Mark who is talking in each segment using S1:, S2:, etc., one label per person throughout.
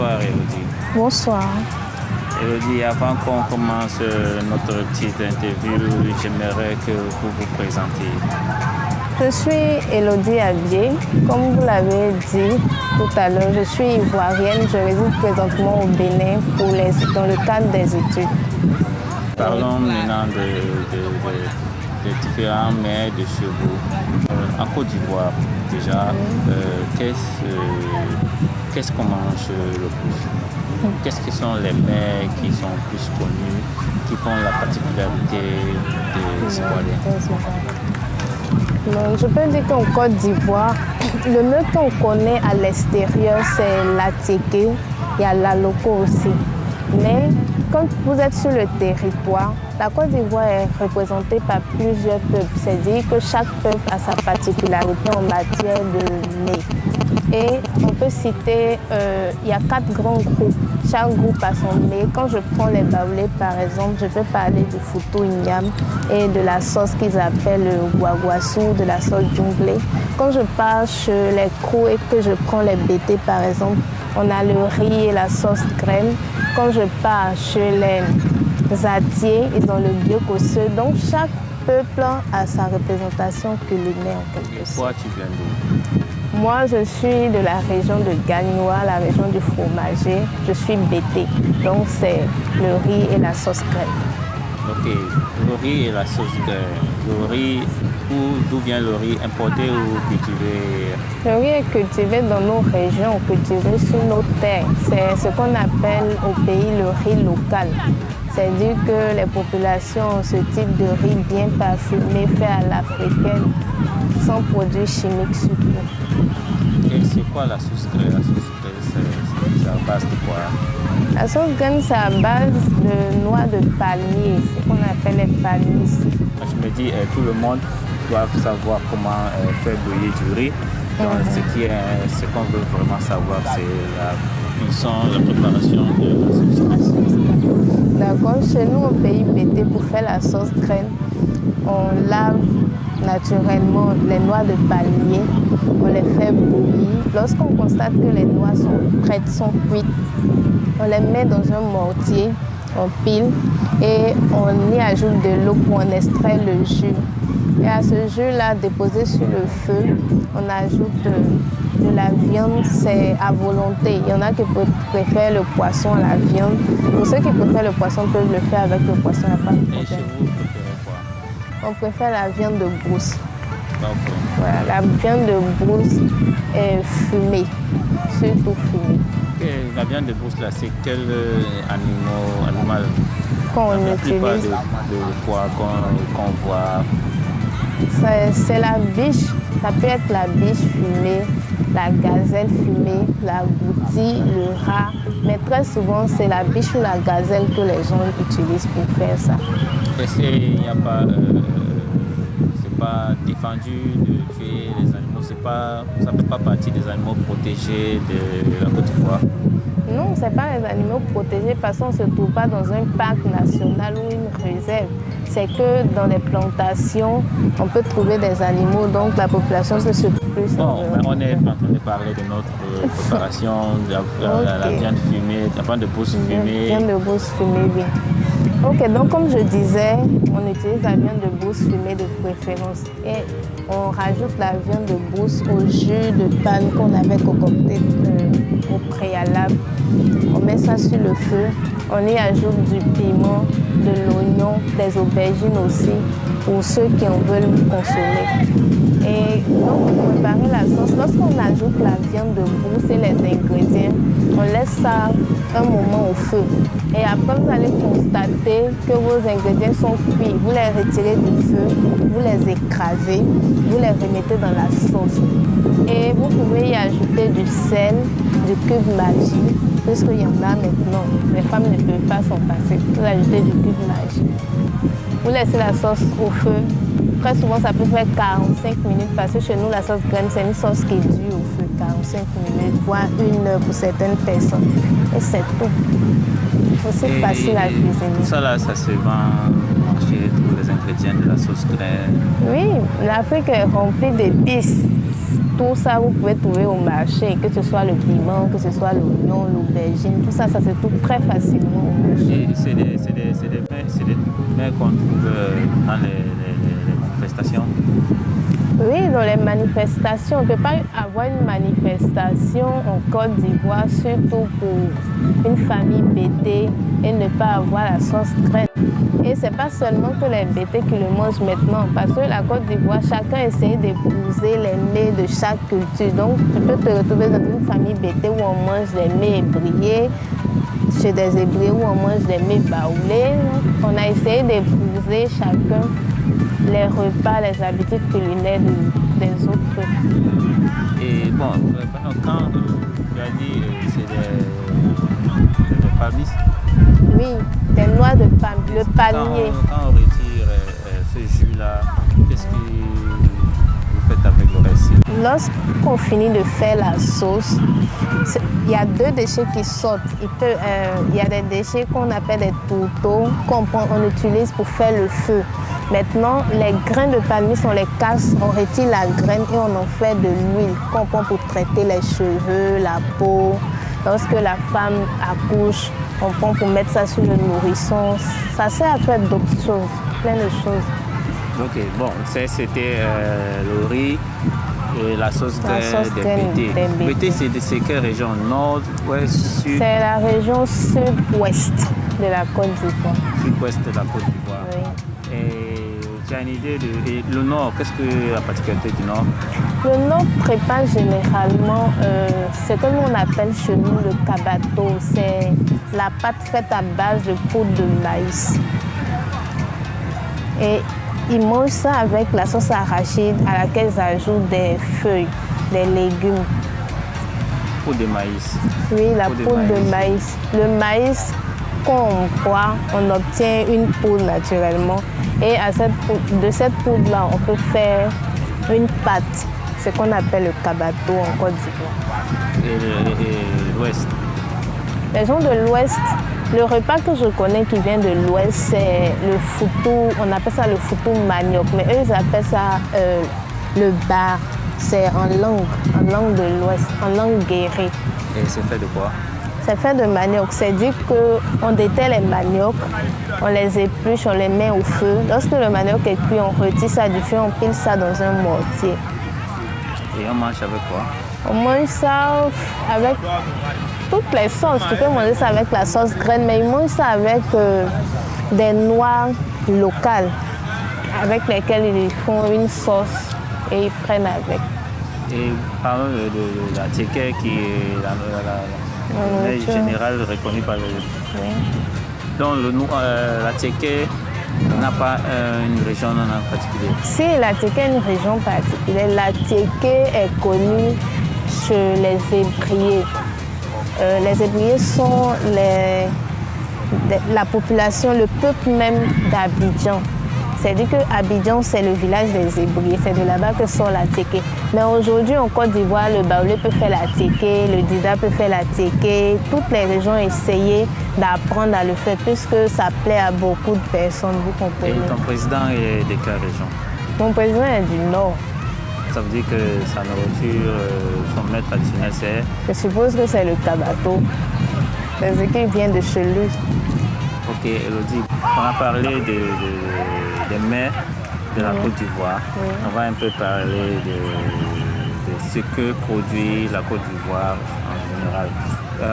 S1: Bonsoir Elodie.
S2: Bonsoir.
S1: Elodie, avant qu'on commence notre petite interview, j'aimerais que vous vous présentiez.
S2: Je suis Elodie Abier. Comme vous l'avez dit tout à l'heure, je suis ivoirienne. Je réside présentement au Bénin dans le cadre des études.
S1: Parlons maintenant des différents mets de chez vous. En Côte d'Ivoire, déjà, qu'est-ce qu'on mange le plus? Qu'est-ce que sont les mets qui sont plus connus, qui font la particularité des Ivoiriens?
S2: Donc, je peux dire qu'en Côte d'Ivoire, le mets qu'on connaît à l'extérieur, c'est l'attiéké, il y a l'aloko aussi. Mais quand vous êtes sur le territoire, la Côte d'Ivoire est représentée par plusieurs peuples. C'est-à-dire que chaque peuple a sa particularité en matière de mets. Et on peut citer, il y a 4 grands groupes. Chaque groupe a son mets. Quand je prends les baoulés, par exemple, je peux parler du foutou igname et de la sauce qu'ils appellent le guaguassou, de la sauce junglée. Quand je pars chez les crous et que je prends les bétés, par exemple, on a le riz et la sauce crème. Quand je pars chez les Atiers, ils ont le biocosseux. Donc chaque peuple a sa représentation culinaire en quelque sorte.
S1: Toi, tu viens d'où?
S2: Moi, je suis de la région de Gagnoa, la région du fromager. Je suis bété. Donc c'est le riz et la sauce crème.
S1: Ok, le riz et la sauce crème. Le riz, d'où vient le riz, importé ou cultivé?
S2: Le riz est cultivé dans nos régions, cultivé sur nos terres. C'est ce qu'on appelle au pays le riz local. C'est-à-dire que les populations ont ce type de riz bien parfumé, fait à l'africaine, sans produits chimiques surtout.
S1: Et c'est quoi la sauce crème? La sauce crème, c'est à base de quoi?
S2: La sauce crème, c'est à base de noix de palmier, ce qu'on appelle les palmiers.
S1: Je me dis, tout le monde doit savoir comment faire bouillir du riz. Donc, ce qu'on veut vraiment savoir, c'est la cuisson, la préparation de la sauce crème.
S2: D'accord. Chez nous, au pays bété, pour faire la sauce crème, on lave naturellement les noix de palmier, on les fait bouillir. Lorsqu'on constate que les noix sont prêtes, sont cuites, on les met dans un mortier, on pile et on y ajoute de l'eau pour en extraire le jus. Et à ce jus-là, déposé sur le feu, on ajoute de la viande, c'est à volonté. Il y en a qui préfèrent le poisson à la viande. Pour ceux qui préfèrent le poisson, peuvent le faire avec le poisson, il n'y a pas de problème.
S1: Et chez vous, vous préférez quoi?
S2: On préfère la viande de brousse.
S1: Okay.
S2: Voilà, la viande de brousse est fumée, surtout fumée.
S1: Okay. La viande de brousse, là, c'est quel animal
S2: qu'on
S1: la plupart
S2: utilise
S1: de foie qu'on voit?
S2: C'est la biche, ça peut être la biche fumée, la gazelle fumée, la goutille, le rat. Mais très souvent, c'est la biche ou la gazelle que les gens utilisent pour faire ça.
S1: Est-ce qu'il n'y a pas... c'est pas défendu de tuer les animaux? Ça ne fait pas partie des animaux protégés de la Côte d'Ivoire?
S2: Non, ce n'est pas les animaux protégés parce qu'on ne se trouve pas dans un parc national ou une réserve. C'est que dans les plantations, on peut trouver des animaux, donc la population se trouve plus.
S1: Bon, on est en train de parler de notre préparation, de la viande fumée, la viande de brousse fumée.
S2: La viande de brousse fumée, oui. Ok, donc comme je disais, on utilise la viande de brousse fumée de préférence et on rajoute la viande de brousse au jus de panne qu'on avait concocté au préalable. On met ça sur le feu, on y ajoute du piment, de l'oignon, des aubergines aussi, pour ceux qui en veulent consommer. Et donc pour préparer la sauce, lorsqu'on ajoute la viande de brousse et les ingrédients, on laisse ça un moment au feu. Et après, vous allez constater que vos ingrédients sont cuits. Vous les retirez du feu, vous les écrasez, vous les remettez dans la sauce. Et vous pouvez y ajouter du sel, du cube Maggi, puisqu'il y en a maintenant. Les femmes ne peuvent pas s'en passer. Vous ajoutez du cube Maggi. Vous laissez la sauce au feu. Très souvent, ça peut faire 45 minutes parce que chez nous, la sauce crème, c'est une sauce qui dure au feu 45 minutes, voire 1 heure pour certaines personnes. Et c'est tout. C'est facile à cuisiner.
S1: Tout ça là, ça se vend chez tous les ingrédients de la sauce crème.
S2: Oui, l'Afrique est remplie d'épices. tout ça, vous pouvez trouver au marché, que ce soit le piment, que ce soit l'oignon, l'aubergine, tout ça, ça se trouve très facilement au marché.
S1: Et c'est des mets qu'on trouve dans les manifestations.
S2: Oui, dans les manifestations, on ne peut pas avoir une manifestation en Côte d'Ivoire, surtout pour une famille bêtée, et ne pas avoir la sauce graine. Et ce n'est pas seulement que les bêtés qui le mangent maintenant, parce que la Côte d'Ivoire, chacun essaie d'épouser les mets de chaque culture. Donc, tu peux te retrouver dans une famille bêtée où on mange des mets ébriés, chez des ébriés où on mange des mets baoulés. On a essayé d'épouser chacun les repas, les habitudes culinaires des autres.
S1: Et bon, quand tu as dit c'est des palmistes.
S2: Oui, des noix de palme, le palmier.
S1: Quand on retire ce jus-là, qu'est-ce que vous faites avec le reste?
S2: Lorsqu'on finit de faire la sauce, il y a deux déchets qui sortent. Il y a des déchets qu'on appelle des tourteaux qu'on utilise pour faire le feu. Maintenant, les graines de palmier, on les casse, on retire la graine et on en fait de l'huile qu'on prend pour traiter les cheveux, la peau. Lorsque la femme accouche, on prend pour mettre ça sur le nourrisson. Ça sert à faire d'autres choses, plein de choses.
S1: Ok, bon, c'était le riz et la sauce des bêtés. Bêtés, c'est quelle région? Nord, ouest, sud?
S2: C'est la région sud-ouest de la Côte d'Ivoire.
S1: Sud-ouest de la Côte d'Ivoire.
S2: Oui.
S1: Et tu as une idée de le Nord, qu'est-ce que la particularité du Nord?
S2: Le Nord prépare généralement ce que nous on appelle chez nous le cabato. C'est la pâte faite à base de poudre de maïs. Et ils mangent ça avec la sauce arachide à laquelle ils ajoutent des feuilles, des légumes.
S1: Poudre de maïs.
S2: Oui, la poudre de maïs. Le maïs qu'on boit, on obtient une poudre naturellement. Et de cette poudre-là, on peut faire une pâte, ce qu'on appelle le cabato en Côte d'Ivoire.
S1: Et l'Ouest?
S2: Les gens de l'Ouest, le repas que je connais qui vient de l'Ouest, c'est le foutou, on appelle ça le foutou manioc, mais eux, ils appellent ça le bar. C'est en langue de l'Ouest, en langue guérée.
S1: Et c'est fait de quoi?
S2: C'est fait de manioc. C'est dit qu'on déterre les maniocs, on les épluche, on les met au feu. Lorsque le manioc est cuit, on retire ça du feu, on pile ça dans un mortier.
S1: Et on mange avec quoi?
S2: On mange ça avec toutes les sauces. Tu peux manger ça avec la sauce graine, mais ils mangent ça avec des noix locales avec lesquelles ils font une sauce et ils prennent avec.
S1: Et parlons de la tchéké qui est la générale reconnue par le...
S2: Oui.
S1: Donc la tchéké n'a pas une région en particulier?
S2: Si, la tchéké a une région particulière. La tchéké est connue chez les ébriers. Les ébriers sont la population, le peuple même d'Abidjan. C'est-à-dire qu'Abidjan, c'est le village des ébriers. C'est de là-bas que sort la tchéké. Mais aujourd'hui, en Côte d'Ivoire, le baoulé peut faire la tchéké, le dida peut faire la tchéké. Toutes les régions ont essayé d'apprendre à le faire puisque ça plaît à beaucoup de personnes, vous comprenez.
S1: Et ton président est de quelle région?
S2: Mon président est du Nord.
S1: Ça veut dire que sa nourriture, son mets traditionnel, c'est?
S2: Je suppose que c'est le cabato. C'est ce qui vient de chez lui.
S1: Ok, Elodie, on a parlé des mets de la Côte d'Ivoire.
S2: Oui.
S1: On va un peu parler de ce que produit la Côte d'Ivoire en général.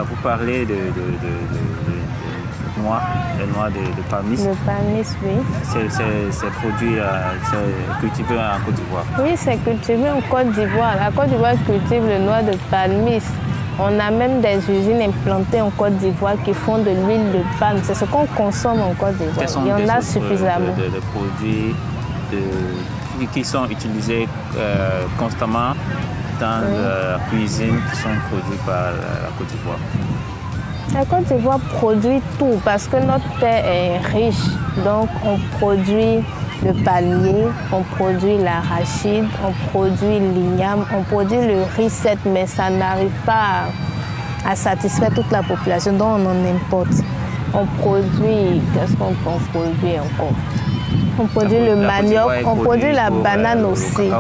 S1: Vous parlez de noix, des noix de palmis.
S2: Le palmis, oui.
S1: C'est produit, c'est cultivé en Côte d'Ivoire.
S2: Oui, c'est cultivé en Côte d'Ivoire. La Côte d'Ivoire cultive le noix de palmis. On a même des usines implantées en Côte d'Ivoire qui font de l'huile de palme. C'est ce qu'on consomme en Côte d'Ivoire. Il y en a suffisamment.
S1: Des produits qui sont utilisés constamment dans la cuisine qui sont produits par la Côte d'Ivoire.
S2: La Côte d'Ivoire produit tout parce que notre terre est riche. Donc on produit le palmier, on produit l'arachide, on produit l'igname, on produit le riz sec, mais ça n'arrive pas à satisfaire toute la population, donc on en importe. On produit, qu'est-ce qu'on produit encore? On produit le manioc, on produit la banane aussi.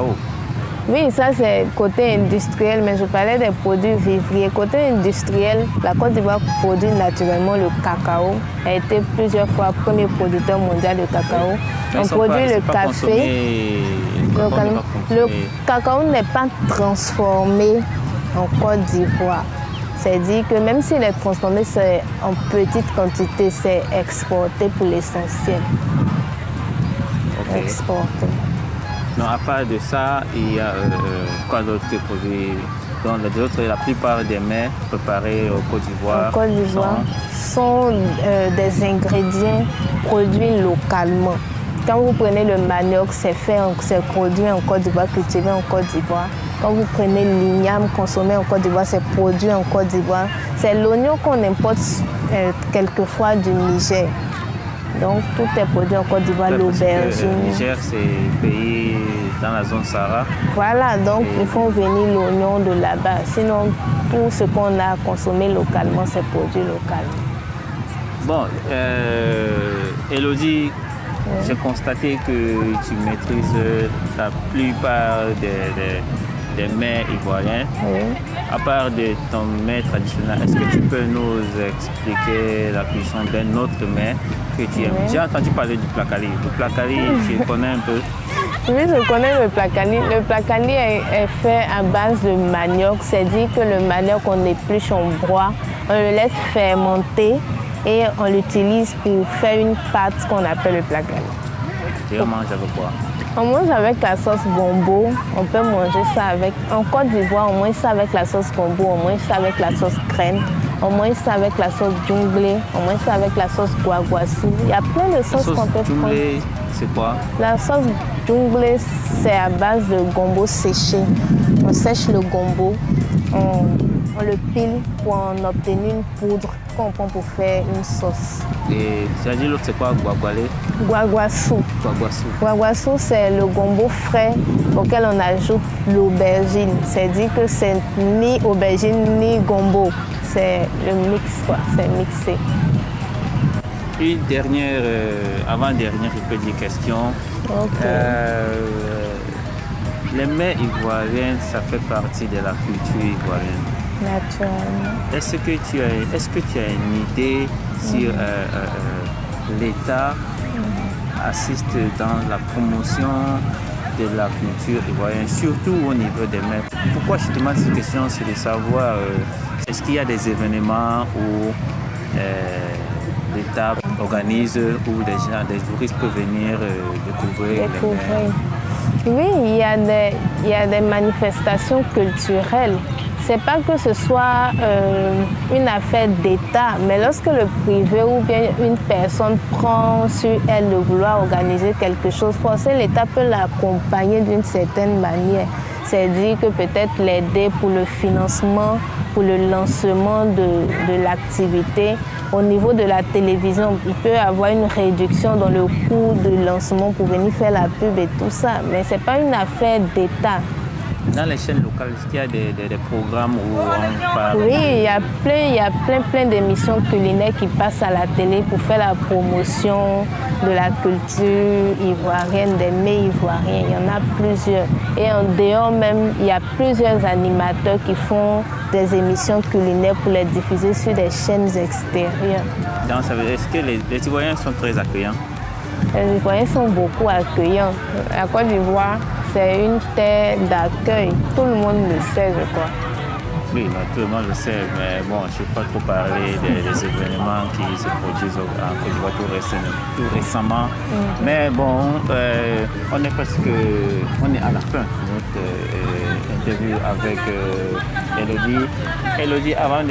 S2: Oui, ça c'est côté industriel, mais je parlais des produits vivriers. Côté industriel, la Côte d'Ivoire produit naturellement le cacao. Elle a été plusieurs fois premier producteur mondial de cacao.
S1: Mais
S2: on produit le café. Le cacao n'est pas transformé en Côte d'Ivoire. C'est-à-dire que même s'il est transformé, c'est en petite quantité, c'est exporté pour l'essentiel.
S1: Okay.
S2: Exporté.
S1: Non, à part de ça, il y a quoi d'autre que produit? Donc la plupart des mets préparés au Côte d'Ivoire
S2: sont des ingrédients produits localement. Quand vous prenez le manioc, c'est produit en Côte d'Ivoire, cultivé en Côte d'Ivoire. Quand vous prenez l'igname consommé en Côte d'Ivoire, c'est produit en Côte d'Ivoire. C'est l'oignon qu'on importe quelquefois du Niger. Donc tout est produit en Côte d'Ivoire, l'aubergine.
S1: Le Niger, c'est pays dans la zone Sahara.
S2: Voilà, donc il faut venir l'oignon de là-bas. Sinon, tout ce qu'on a consommé localement, c'est produit localement.
S1: Bon, Elodie, j'ai constaté que tu maîtrises la plupart des mets ivoiriens.
S2: Oui.
S1: À part de ton mets traditionnel, est-ce que tu peux nous expliquer la cuisson d'un autre mets que tu aimes? J'ai entendu parler du placali. Le placali, tu connais un peu?
S2: Oui, je connais le placali. Le placali est fait à base de manioc. C'est-à-dire que le manioc, on épluche, on broie, on le laisse fermenter et on l'utilise pour faire une pâte qu'on appelle le placali.
S1: Et on mange avec quoi?
S2: On mange avec la sauce gombo. On peut manger ça avec... En Côte d'Ivoire, on mange ça avec la sauce gombo. On mange ça avec la sauce crème. On mange ça avec la sauce djunglé. On mange ça avec la sauce guaguassou. Il y a plein de sauces qu'on peut prendre.
S1: C'est quoi?
S2: La sauce djunglé, c'est à base de gombo séché. On sèche le gombo, on le pile pour en obtenir une poudre qu'on prend pour faire une sauce.
S1: Et tu as dit l'autre, c'est quoi? Guagualé?
S2: Guaguassou. Guaguassou, c'est le gombo frais auquel on ajoute l'aubergine. C'est-à-dire que c'est ni aubergine ni gombo. C'est le mix, quoi. C'est mixé.
S1: Une dernière, avant-dernière, je peux dire question.
S2: Okay.
S1: Les mets ivoiriens, ça fait partie de la culture ivoirienne.
S2: Naturellement.
S1: Est-ce que tu as une idée sur l'État assiste dans la promotion de la culture ivoirienne, surtout au niveau des mets? Pourquoi je te demande cette question, c'est de savoir est-ce qu'il y a des événements où l'État organise où des touristes peuvent venir découvrir les mets?
S2: Oui, il y a des manifestations culturelles. C'est pas que ce soit une affaire d'État, mais lorsque le privé ou bien une personne prend sur elle de vouloir organiser quelque chose, forcément l'État peut l'accompagner d'une certaine manière. C'est-à-dire que peut-être l'aider pour le financement, pour le lancement de l'activité. Au niveau de la télévision, il peut y avoir une réduction dans le coût de lancement pour venir faire la pub et tout ça. Mais ce n'est pas une affaire d'État.
S1: Dans les chaînes locales, est-ce qu'il y a des programmes où on parle?
S2: Oui, il y a plein d'émissions culinaires qui passent à la télé pour faire la promotion de la culture ivoirienne, des mets ivoiriens. Il y en a plusieurs. Et en dehors même, il y a plusieurs animateurs qui font des émissions culinaires pour les diffuser sur des chaînes extérieures.
S1: Donc, ça veut dire, est-ce que les Ivoiriens sont très accueillants?
S2: Les Ivoiriens sont beaucoup accueillants. La Côte d'Ivoire, c'est une terre d'accueil. Tout le monde le sait, je crois.
S1: Oui, tout le monde le sait, mais bon, je ne vais pas trop parler des événements qui se produisent en Côte d'Ivoire tout récemment. Mais bon, on est à la fin de notre interview avec Elodie. Elodie, avant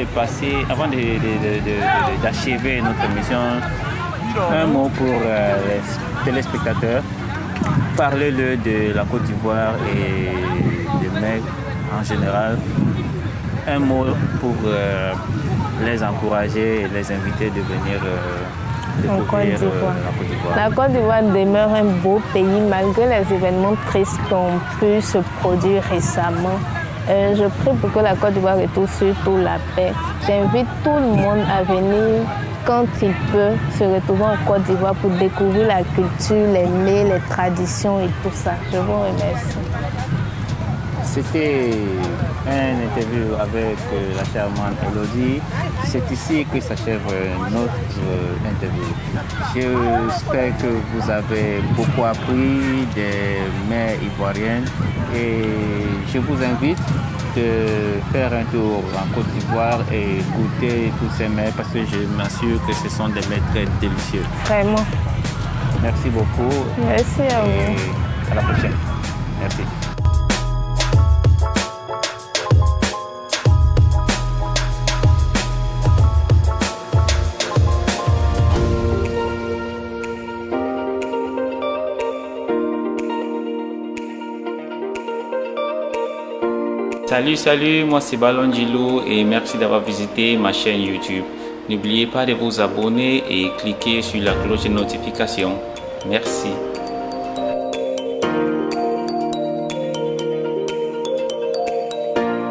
S1: d'achever notre émission, un mot pour les téléspectateurs. Parlez-le de la Côte d'Ivoire et des mets en général. Un mot pour les encourager et les inviter de venir découvrir la Côte d'Ivoire.
S2: La Côte d'Ivoire demeure un beau pays malgré les événements tristes qui ont pu se produire récemment. Je prie pour que la Côte d'Ivoire retrouve surtout la paix. J'invite tout le monde à venir quand il peut se retrouver en Côte d'Ivoire pour découvrir la culture, les mets, les traditions et tout ça. Je vous remercie.
S1: C'était un interview avec la charmante Elodie. C'est ici que s'achève notre interview. J'espère que vous avez beaucoup appris des mets ivoiriennes et je vous invite de faire un tour en Côte d'Ivoire et goûter tous ces mets parce que je m'assure que ce sont des mets très délicieux.
S2: Vraiment.
S1: Merci beaucoup.
S2: Merci à vous.
S1: Et à la prochaine. Merci. Salut, moi c'est Ballon Djilou et merci d'avoir visité ma chaîne YouTube. N'oubliez pas de vous abonner et cliquer sur la cloche de notification. Merci.